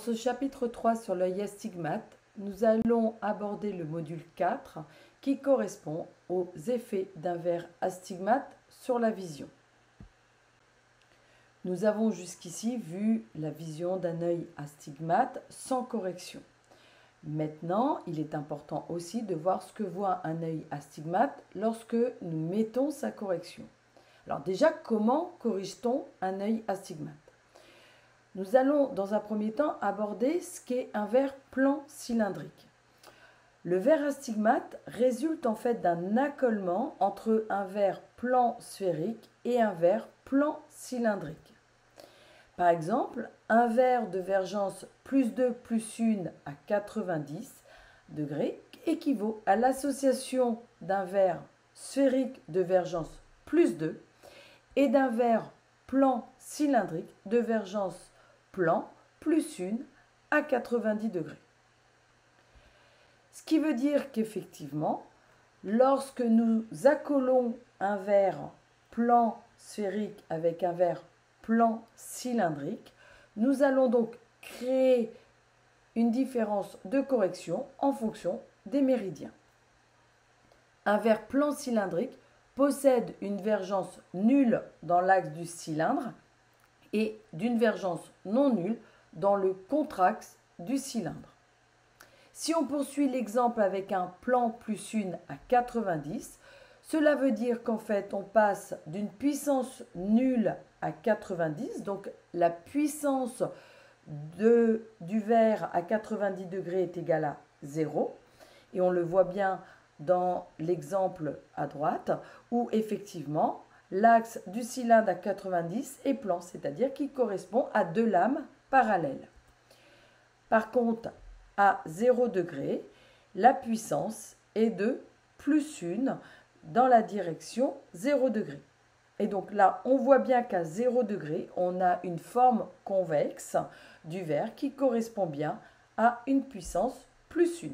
ce chapitre 3 sur l'œil astigmate, nous allons aborder le module 4 qui correspond aux effets d'un verre astigmate sur la vision. Nous avons jusqu'ici vu la vision d'un œil astigmate sans correction. Maintenant, il est important aussi de voir ce que voit un œil astigmate lorsque nous mettons sa correction. Alors déjà, comment corrige-t-on un œil astigmate? Nous allons dans un premier temps aborder ce qu'est un verre plan cylindrique. Le verre astigmate résulte en fait d'un accolement entre un verre plan sphérique et un verre plan cylindrique. Par exemple, un verre de vergence plus 2 plus 1 à 90 degrés équivaut à l'association d'un verre sphérique de vergence plus 2 et d'un verre plan cylindrique de vergence plan plus 1 à 90 degrés. Ce qui veut dire qu'effectivement, lorsque nous accolons un verre plan sphérique avec un verre plan cylindrique, nous allons donc créer une différence de correction en fonction des méridiens. Un verre plan cylindrique possède une vergence nulle dans l'axe du cylindre et d'une vergence non nulle dans le contraxe du cylindre. Si on poursuit l'exemple avec un plan plus 1 à 90, cela veut dire qu'en fait on passe d'une puissance nulle à 90, donc la puissance du verre à 90 degrés est égale à 0, et on le voit bien dans l'exemple à droite, où effectivement l'axe du cylindre à 90 est plan, c'est-à-dire qu'il correspond à deux lames parallèles. Par contre, à 0 degré, la puissance est de plus 1 dans la direction 0 degré. Et donc là, on voit bien qu'à 0 degré, on a une forme convexe du verre qui correspond bien à une puissance plus 1.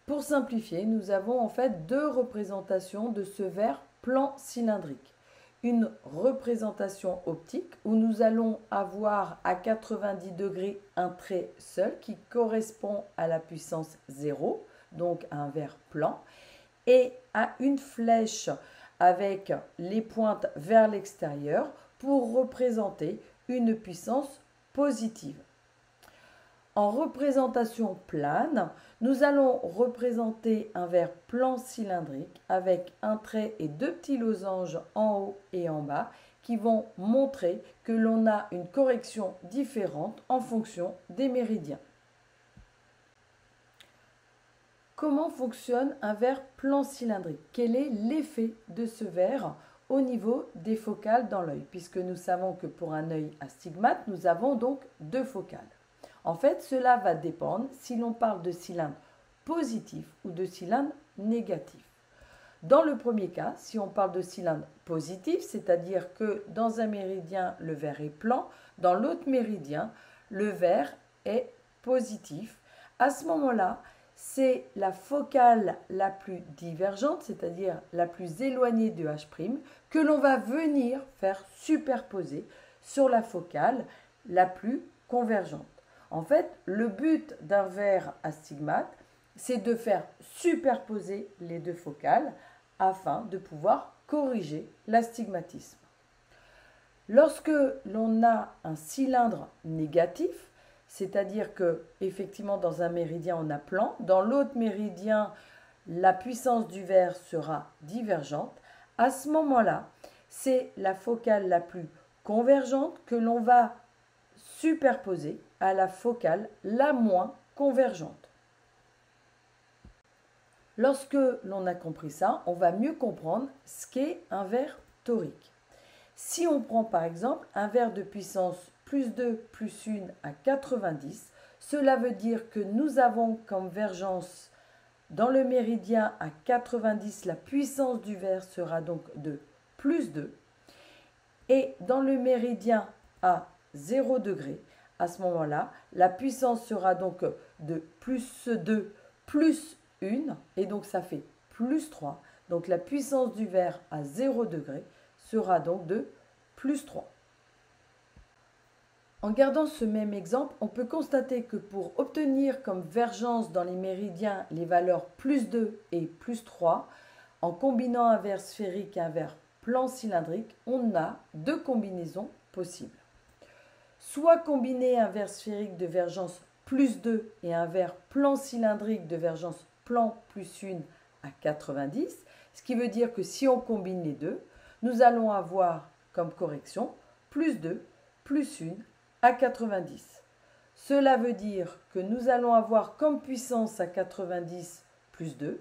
Pour simplifier, nous avons en fait deux représentations de ce verre plan cylindrique. Une représentation optique où nous allons avoir à 90 degrés un trait seul qui correspond à la puissance 0, donc à un verre plan, et à une flèche avec les pointes vers l'extérieur pour représenter une puissance positive. En représentation plane, nous allons représenter un verre plan cylindrique avec un trait et deux petits losanges en haut et en bas qui vont montrer que l'on a une correction différente en fonction des méridiens. Comment fonctionne un verre plan cylindrique? Quel est l'effet de ce verre au niveau des focales dans l'œil? Puisque nous savons que pour un œil astigmate, nous avons donc deux focales. En fait, cela va dépendre si l'on parle de cylindre positif ou de cylindre négatif. Dans le premier cas, si on parle de cylindre positif, c'est-à-dire que dans un méridien, le verre est plan, dans l'autre méridien, le verre est positif. À ce moment-là, c'est la focale la plus divergente, c'est-à-dire la plus éloignée de H', que l'on va venir faire superposer sur la focale la plus convergente. En fait, le but d'un verre astigmate, c'est de faire superposer les deux focales afin de pouvoir corriger l'astigmatisme. Lorsque l'on a un cylindre négatif, c'est-à-dire que effectivement dans un méridien on a plan, dans l'autre méridien la puissance du verre sera divergente, à ce moment-là, c'est la focale la plus convergente que l'on va superposer à la focale la moins convergente. Lorsque l'on a compris ça, on va mieux comprendre ce qu'est un verre torique. Si on prend par exemple un verre de puissance plus 2 plus 1 à 90, cela veut dire que nous avons comme vergence dans le méridien à 90, la puissance du verre sera donc de plus 2. Et dans le méridien à 0 degré, à ce moment-là, la puissance sera donc de plus 2 plus 1, et donc ça fait plus 3. Donc la puissance du verre à 0 degré sera donc de plus 3. En gardant ce même exemple, on peut constater que pour obtenir comme vergence dans les méridiens les valeurs plus 2 et plus 3, en combinant un verre sphérique et un verre plan cylindrique, on a deux combinaisons possibles. Soit combiner un verre sphérique de vergence plus 2 et un verre plan cylindrique de vergence plan plus 1 à 90, ce qui veut dire que si on combine les deux, nous allons avoir comme correction plus 2 plus 1 à 90. Cela veut dire que nous allons avoir comme puissance à 90 plus 2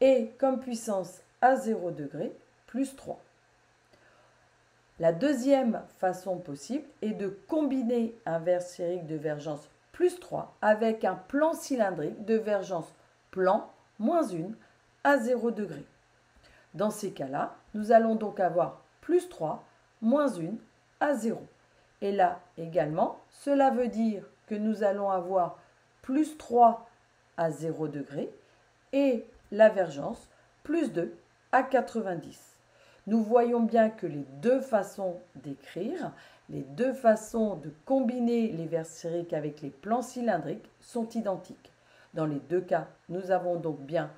et comme puissance à 0 degré plus 3. La deuxième façon possible est de combiner un verre sphérique de vergence plus 3 avec un plan cylindrique de vergence plan moins 1 à 0 degré. Dans ces cas-là, nous allons donc avoir plus 3 moins 1 à 0. Et là également, cela veut dire que nous allons avoir plus 3 à 0 degré et la vergence plus 2 à 90. Nous voyons bien que les deux façons d'écrire, les deux façons de combiner les verres sphériques avec les plans cylindriques sont identiques. Dans les deux cas, nous avons donc bien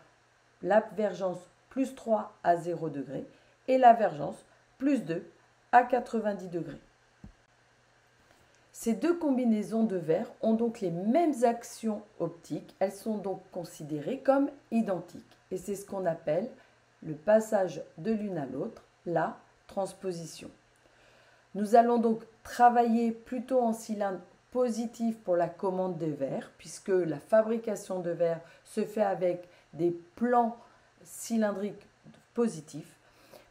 la vergence plus 3 à 0 degré et la vergence plus 2 à 90 degrés. Ces deux combinaisons de verres ont donc les mêmes actions optiques, elles sont donc considérées comme identiques. Et c'est ce qu'on appelle le passage de l'une à l'autre, la transposition. Nous allons donc travailler plutôt en cylindre positif pour la commande des verres, puisque la fabrication de verres se fait avec des plans cylindriques positifs.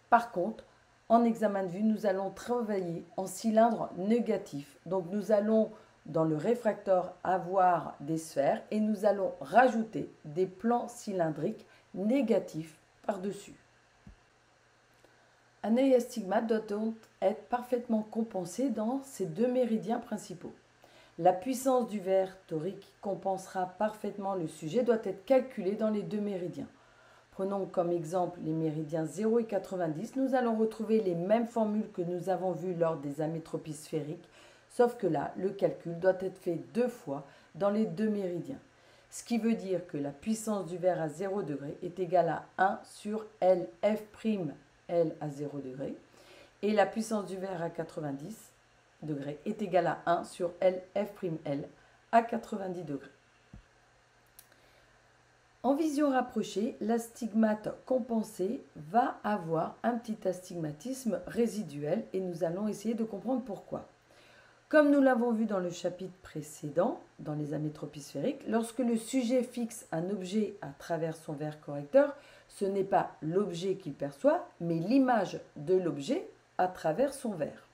Par contre, en examen de vue, nous allons travailler en cylindre négatif. Donc nous allons dans le réfracteur avoir des sphères et nous allons rajouter des plans cylindriques négatifs par-dessus. Un œil astigmate doit donc être parfaitement compensé dans ces deux méridiens principaux. La puissance du verre torique qui compensera parfaitement le sujet doit être calculée dans les deux méridiens. Prenons comme exemple les méridiens 0 et 90. Nous allons retrouver les mêmes formules que nous avons vues lors des amétropies sphériques, sauf que là, le calcul doit être fait deux fois dans les deux méridiens. Ce qui veut dire que la puissance du verre à 0 degré est égale à 1 sur Lf', L à 0 degré, et la puissance du verre à 90 degrés est égale à 1 sur Lf', à 90 degrés. En vision rapprochée, l'astigmate compensé va avoir un petit astigmatisme résiduel et nous allons essayer de comprendre pourquoi. Comme nous l'avons vu dans le chapitre précédent, dans les amétropies sphériques, lorsque le sujet fixe un objet à travers son verre correcteur, ce n'est pas l'objet qu'il perçoit, mais l'image de l'objet à travers son verre.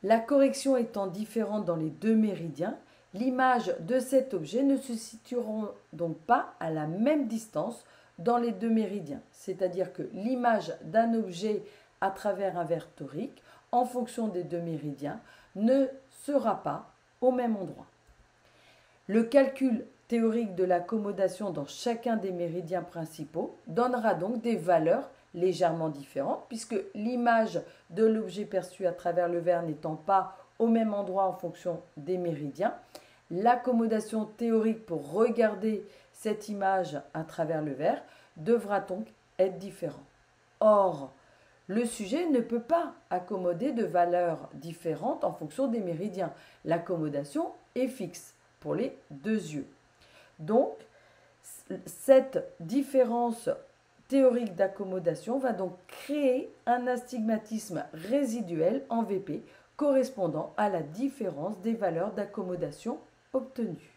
La correction étant différente dans les deux méridiens, l'image de cet objet ne se situera donc pas à la même distance dans les deux méridiens. C'est-à-dire que l'image d'un objet à travers un verre torique, en fonction des deux méridiens, ne sera pas au même endroit. Le calcul théorique de l'accommodation dans chacun des méridiens principaux donnera donc des valeurs légèrement différentes, puisque l'image de l'objet perçu à travers le verre n'étant pas au même endroit en fonction des méridiens, l'accommodation théorique pour regarder cette image à travers le verre devra donc être différente. Or, le sujet ne peut pas accommoder de valeurs différentes en fonction des méridiens. L'accommodation est fixe pour les deux yeux. Donc, cette différence théorique d'accommodation va donc créer un astigmatisme résiduel en VP correspondant à la différence des valeurs d'accommodation obtenues.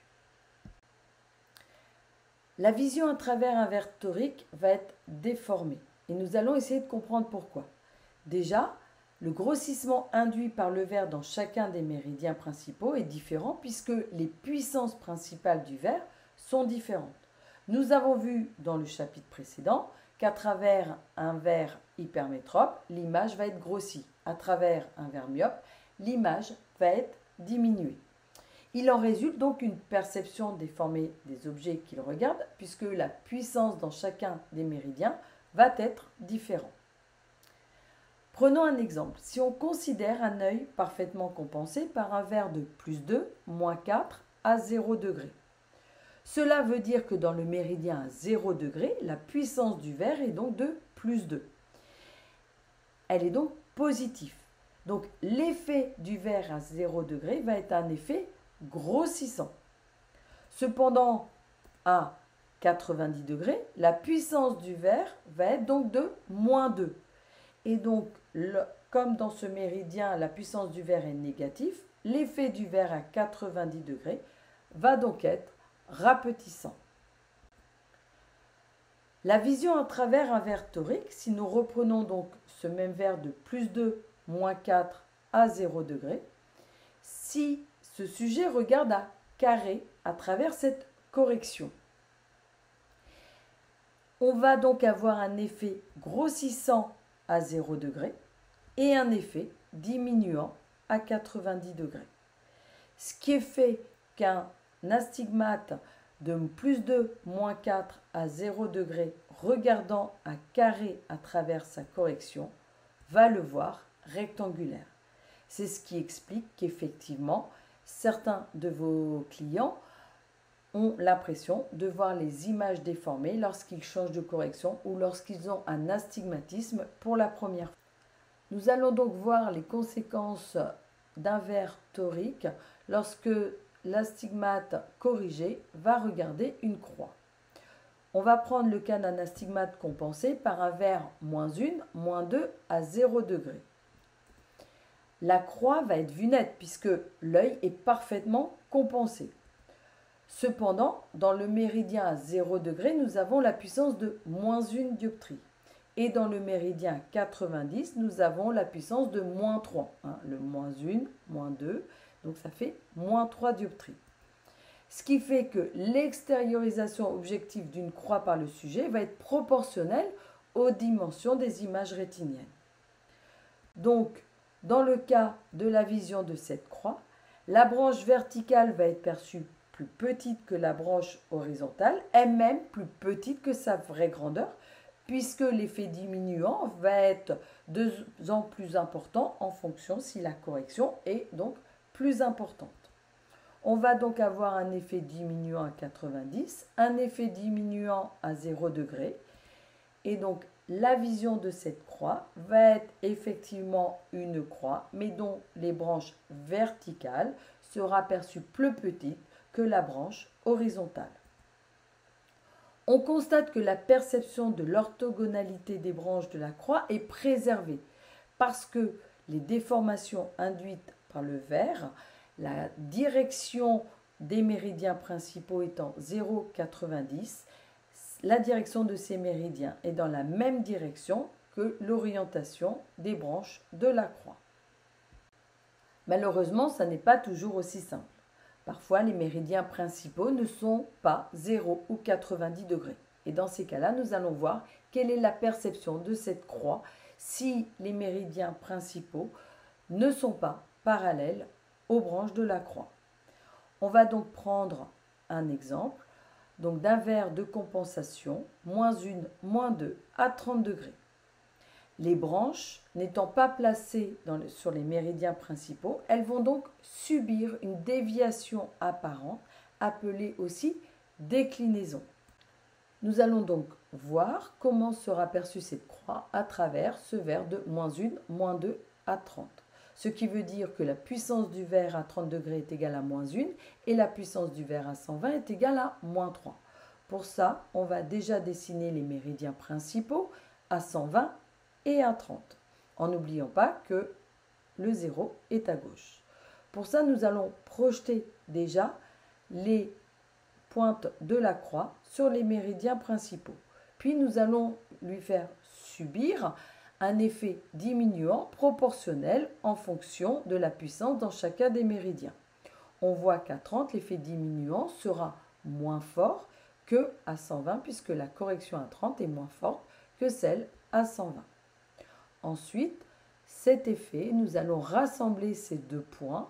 La vision à travers un verre torique va être déformée et nous allons essayer de comprendre pourquoi. Déjà, le grossissement induit par le verre dans chacun des méridiens principaux est différent puisque les puissances principales du verre sont différentes. Nous avons vu dans le chapitre précédent qu'à travers un verre hypermétrope, l'image va être grossie. À travers un verre myope, l'image va être diminuée. Il en résulte donc une perception déformée des objets qu'il regarde puisque la puissance dans chacun des méridiens va être différente. Prenons un exemple. Si on considère un œil parfaitement compensé par un verre de plus 2, moins 4 à 0 degré. Cela veut dire que dans le méridien à 0 degré, la puissance du verre est donc de plus 2. Elle est donc positive. Donc l'effet du verre à 0 degré va être un effet grossissant. Cependant, à 90 degrés, la puissance du verre va être donc de moins 2. Et donc, comme dans ce méridien, la puissance du verre est négative, l'effet du verre à 90 degrés va donc être rapetissant. La vision à travers un verre torique, si nous reprenons donc ce même verre de plus 2, moins 4 à 0 degré, si ce sujet regarde à carré à travers cette correction, on va donc avoir un effet grossissant à 0 degré et un effet diminuant à 90 degrés. Ce qui est fait qu'un astigmate de plus 2, moins 4 à 0 degré, regardant à carré à travers sa correction, va le voir rectangulaire. C'est ce qui explique qu'effectivement, certains de vos clients ont l'impression de voir les images déformées lorsqu'ils changent de correction ou lorsqu'ils ont un astigmatisme pour la première fois. Nous allons donc voir les conséquences d'un verre torique lorsque l'astigmate corrigé va regarder une croix. On va prendre le cas d'un astigmate compensé par un verre moins 1, moins 2 à 0 degré. La croix va être vue nette puisque l'œil est parfaitement compensé. Cependant, dans le méridien à 0 degré, nous avons la puissance de moins 1 dioptrie. Et dans le méridien à 90, nous avons la puissance de moins 3. Le moins 1, moins 2, donc ça fait moins 3 dioptries. Ce qui fait que l'extériorisation objective d'une croix par le sujet va être proportionnelle aux dimensions des images rétiniennes. Donc, dans le cas de la vision de cette croix, la branche verticale va être perçue plus petite que la branche horizontale, elle-même plus petite que sa vraie grandeur, puisque l'effet diminuant va être de plus en plus important en fonction si la correction est donc plus importante. On va donc avoir un effet diminuant à 90, un effet diminuant à 0 degré, et donc la vision de cette croix va être effectivement une croix, mais dont les branches verticales sera perçue plus petite que la branche horizontale. On constate que la perception de l'orthogonalité des branches de la croix est préservée parce que les déformations induites par le verre, la direction des méridiens principaux étant 0,90, la direction de ces méridiens est dans la même direction que l'orientation des branches de la croix. Malheureusement, ça n'est pas toujours aussi simple. Parfois, les méridiens principaux ne sont pas 0 ou 90 degrés. Et dans ces cas-là, nous allons voir quelle est la perception de cette croix si les méridiens principaux ne sont pas parallèles aux branches de la croix. On va donc prendre un exemple d'un verre de compensation, moins 1, moins 2 à 30 degrés. Les branches n'étant pas placées sur les méridiens principaux, elles vont donc subir une déviation apparente, appelée aussi déclinaison. Nous allons donc voir comment sera perçue cette croix à travers ce verre de moins 1, moins 2 à 30. Ce qui veut dire que la puissance du verre à 30 degrés est égale à moins 1 et la puissance du verre à 120 est égale à moins 3. Pour ça, on va déjà dessiner les méridiens principaux à 120 et à 30, en n'oubliant pas que le 0 est à gauche. Pour ça, nous allons projeter déjà les pointes de la croix sur les méridiens principaux. Puis nous allons lui faire subir un effet diminuant proportionnel en fonction de la puissance dans chacun des méridiens. On voit qu'à 30, l'effet diminuant sera moins fort que à 120 puisque la correction à 30 est moins forte que celle à 120. Ensuite, cet effet, nous allons rassembler ces deux points,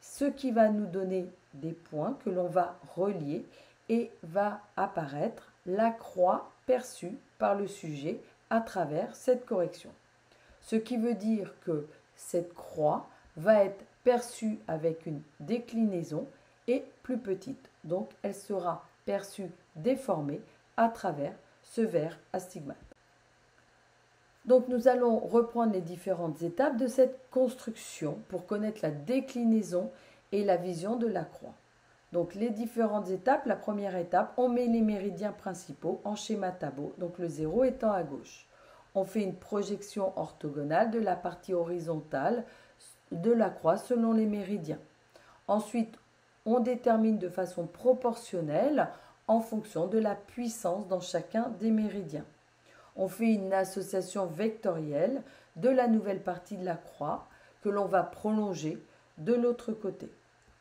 ce qui va nous donner des points que l'on va relier et va apparaître la croix perçue par le sujet à travers cette correction. Ce qui veut dire que cette croix va être perçue avec une déclinaison et plus petite. Donc elle sera perçue déformée à travers ce verre astigmate. Donc nous allons reprendre les différentes étapes de cette construction pour connaître la déclinaison et la vision de la croix. Donc les différentes étapes, la première étape, on met les méridiens principaux en schéma tableau, donc le 0 étant à gauche. On fait une projection orthogonale de la partie horizontale de la croix selon les méridiens. Ensuite, on détermine de façon proportionnelle en fonction de la puissance dans chacun des méridiens. On fait une association vectorielle de la nouvelle partie de la croix que l'on va prolonger de l'autre côté.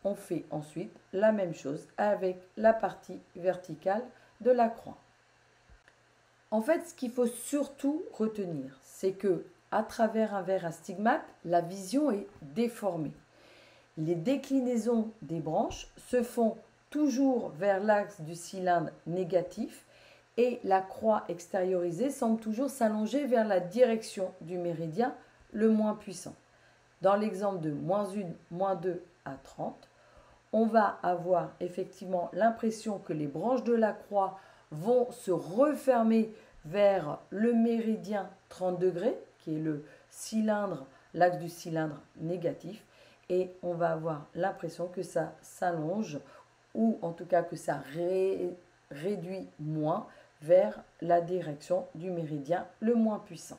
On fait ensuite la même chose avec la partie verticale de la croix. En fait, ce qu'il faut surtout retenir, c'est que à travers un verre astigmate, la vision est déformée. Les déclinaisons des branches se font toujours vers l'axe du cylindre négatif et la croix extériorisée semble toujours s'allonger vers la direction du méridien le moins puissant. Dans l'exemple de -1, -2 à 30, on va avoir effectivement l'impression que les branches de la croix vont se refermer vers le méridien 30 degrés, qui est le cylindre, l'axe du cylindre négatif, et on va avoir l'impression que ça s'allonge, ou en tout cas que ça réduit moins vers la direction du méridien le moins puissant.